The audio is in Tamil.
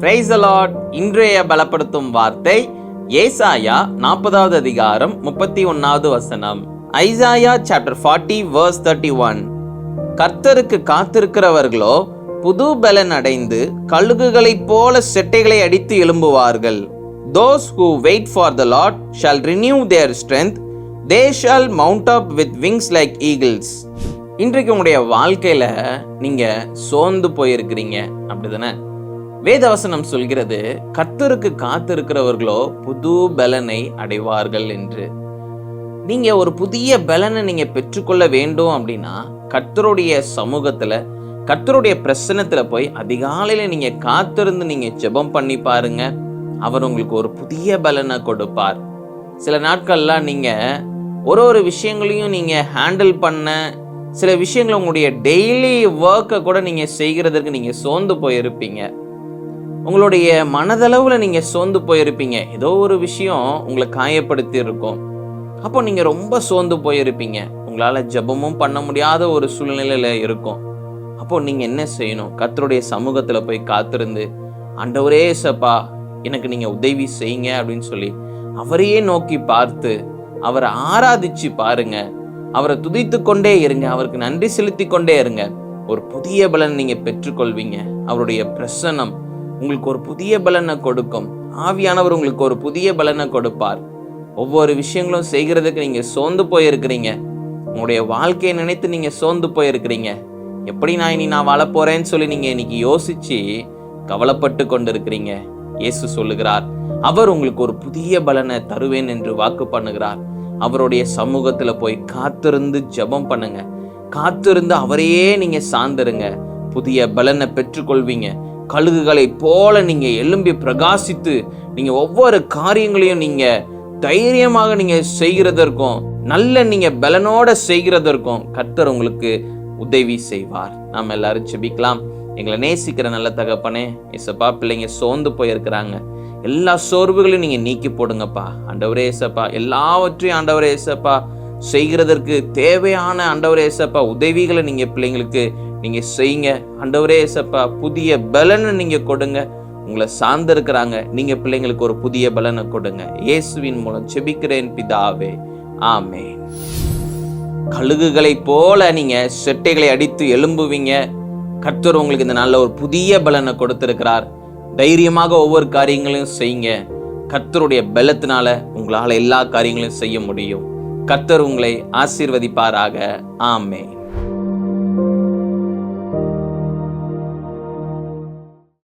Praise the Lord. இன்றைய பலப்படுத்தும் வார்த்தை ஏசாயா 40வது அதிகாரம் 31வது வசனம். Isaiah chapter 40 verse 31. கர்த்தருக்கு காத்திருக்கிறவர்களோ புது பலன் அடைந்து கழுகுகளைப் போல செட்டைகளை அடித்து எழும்புவார்கள். Those who wait for the Lord shall renew their strength. They shall mount up with wings like eagles. இன்றைக்கு உங்களுடைய வாழ்க்கையில நீங்க சோர்ந்து போயிருக்கிறீங்க, அப்படிதானே? வேதவசனம் சொல்கிறது, கர்த்தருக்கு காத்திருக்கிறவர்களோ புது பலனை அடைவார்கள் என்று. நீங்க ஒரு புதிய பலனை நீங்க பெற்றுக்கொள்ள வேண்டும் அப்படின்னா கர்த்தருடைய சமூகத்துல, கர்த்தருடைய பிரசன்னத்துல போய் அதிகாலையில நீங்க காத்திருந்து நீங்க ஜெபம் பண்ணி பாருங்க. அவர் உங்களுக்கு ஒரு புதிய பலனை கொடுப்பார். சில நாட்கள்லாம் நீங்க ஒரு விஷயங்களையும் நீங்க ஹேண்டில் பண்ண, சில விஷயங்களை உங்களுடைய டெய்லி ஒர்க்கை கூட நீங்க செய்கிறதுக்கு நீங்க சோர்ந்து போயிருப்பீங்க. உங்களுடைய மனதளவுல நீங்க சோர்ந்து போயிருப்பீங்க. ஏதோ ஒரு விஷயம் உங்களை காயப்படுத்தி இருக்கும். அப்போ நீங்க ரொம்ப சோர்ந்து போயிருப்பீங்க. உங்களால ஜெபமும் பண்ண முடியாத ஒரு சூழ்நிலையில இருக்கும். அப்போ நீங்க என்ன செய்யணும்? கர்த்தருடைய சமூகத்துல போய் காத்திருந்து, ஆண்டவரே ஏசப்பா எனக்கு நீங்க உதவி செய்யுங்க அப்படின்னு சொல்லி அவரையே நோக்கி பார்த்து அவரை ஆராதிச்சு பாருங்க. அவரை துதித்து கொண்டே இருங்க. அவருக்கு நன்றி செலுத்தி கொண்டே இருங்க. ஒரு புதிய பலன் நீங்க பெற்றுக்கொள்வீங்க. அவருடைய பிரசன்னம் உங்களுக்கு ஒரு புதிய பலனை கொடுக்கும். ஆவியானவர் உங்களுக்கு ஒரு புதிய பலனை கொடுப்பார். ஒவ்வொரு விஷயங்களும் செய்கிறதுக்கு நீங்க சோர்ந்து போயிருக்கிறீங்க. உங்களுடைய வாழ்க்கையை நினைத்து நீங்க சோர்ந்து போயிருக்கிறீங்க. எப்படி நான் வாழ போறேன்னு சொல்லி நீங்க இன்னைக்கு யோசிச்சு கவலைப்பட்டு கொண்டு இருக்கிறீங்க. இயேசு சொல்லுகிறார், அவர் உங்களுக்கு ஒரு புதிய பலனை தருவேன் என்று வாக்கு பண்ணுகிறார். அவருடைய சமூகத்துல போய் காத்திருந்து ஜெபம் பண்ணுங்க. காத்திருந்து அவரையே நீங்க சார்ந்துருங்க. புதிய பலனை பெற்றுக்கொள்வீங்க. கழுகுகளை போல நீங்க எழும்பி பிரகாசித்து நீங்க ஒவ்வொரு காரியங்களையும் நீங்க தைரியமாக நீங்க செய்கிறதற்கும், நல்ல நீங்க பலனோட செய்கிறதற்கும் கர்த்தர் உங்களுக்கு உதவி செய்வார். நாம் எல்லாரும் ஜெபிக்கலாம். எங்களை நேசிக்கிற நல்ல தகப்பனே, ஏசப்பா, பிள்ளைங்க சோர்ந்து போயிருக்கிறாங்க. எல்லா சோர்வுகளையும் நீங்க நீக்கி போடுங்கப்பா. ஆண்டவரே ஏசப்பா, எல்லாவற்றையும் ஆண்டவரே ஏசப்பா செய்கிறதற்கு தேவையான ஆண்டவரே ஏசப்பா உதவிகளை நீங்க பிள்ளைங்களுக்கு நீங்க செய்யுங்க. ஆண்டவரே ஏசப்பா, புதிய பலனை நீங்க கொடுங்க. உங்களை சார்ந்து இருக்கிறாங்க. நீங்க பிள்ளைங்களுக்கு ஒரு புதிய பலனை கொடுங்க. இயேசுவின் மூலம் ஜெபிக்கிறேன் பிதாவே, ஆமென். கழுகுகளை போல நீங்க செட்டைகளை அடித்து எழும்புவீங்க. கர்த்தர் உங்களுக்கு இந்த நாள்ல ஒரு புதிய பலனை கொடுத்திருக்கிறார். தைரியமாக ஒவ்வொரு காரியங்களையும் செய்யுங்க. கர்த்தருடைய பலத்தினால உங்களால எல்லா காரியங்களையும் செய்ய முடியும். கர்த்தர் உங்களை ஆசீர்வதிப்பாராக. ஆமென்.